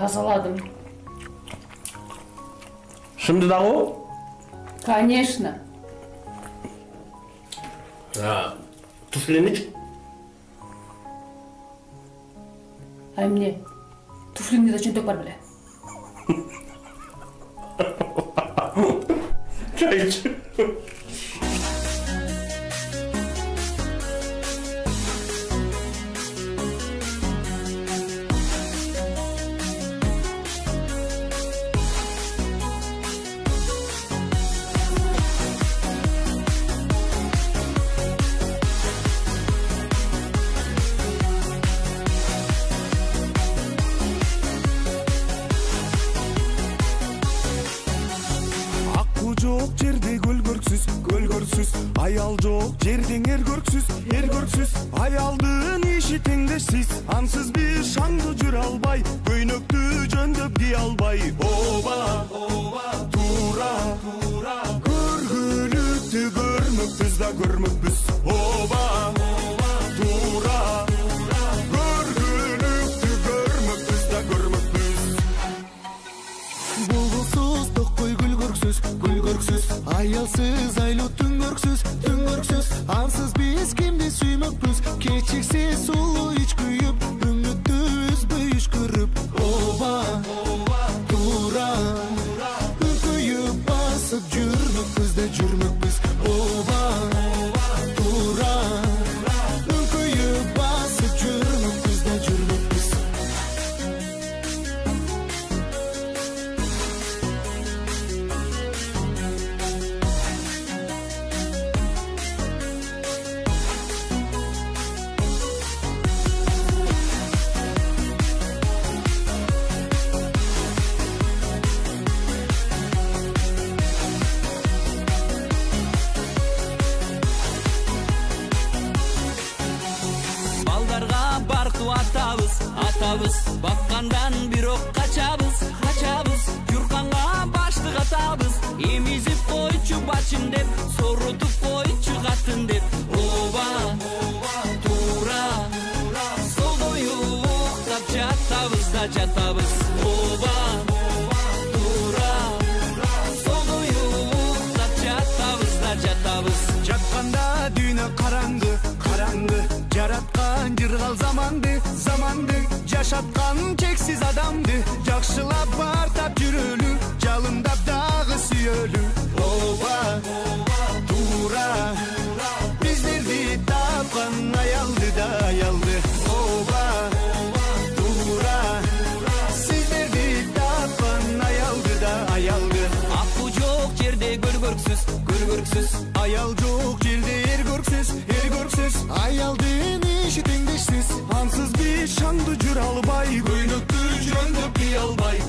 Тазаладым. Şimdi da o? Конечно. Туфлини? А эмне? Туфлиңде да чөнтөк бар беле? Çay iç. Жок жерде көлгөрсүз аял жок жерден эргөрксүз аялдын иши теңдешсиз ансыз бир шаңды жүрө албай көйнөктү жөндөп кие албай оба туура көргүлүктү көрмөкпүз да көрмөкпүз оба туура көргүлүктү көрмөкпүз да көрмөкпүз булбулсуз токкой гүлгөрксүз аялсыз айлуу түңгөрксүз ансыз биз кимди сүймөкпүз кечиксиз сулуу ич күйүп үмүттү үзбөй үшкүрүп оба туура үкүйүп басып жүрмөкпүз да жүрмөкпүз оба туура үкүйүп басып жүрмөкпүз да жүрмөкпүз атабыз баккандан бирок качабыз журканга баштык атабыз эмизип койчу бачым деп сорутуп койчу катын деп оба туура солдой уктап жатабыз да жатабыз оба туура солдой уктап жатабыз да жатабыз жатканда дүйнө караңгы жараткан жыргал заманды жашаткан чексиз адамды жакшылап бартап жүрөлү жалындап дагы сүйөлү оба туура биздерди тапкан аялды да аялды оба туура сиздерди тапкан аялды да аялды акы жок жерде көлгөрксүз аял жок жерде эргөрксүз аялдын иши теңдешсиз ансыз биз шаңды жүрө албай көйнөктү жөндөп кие албай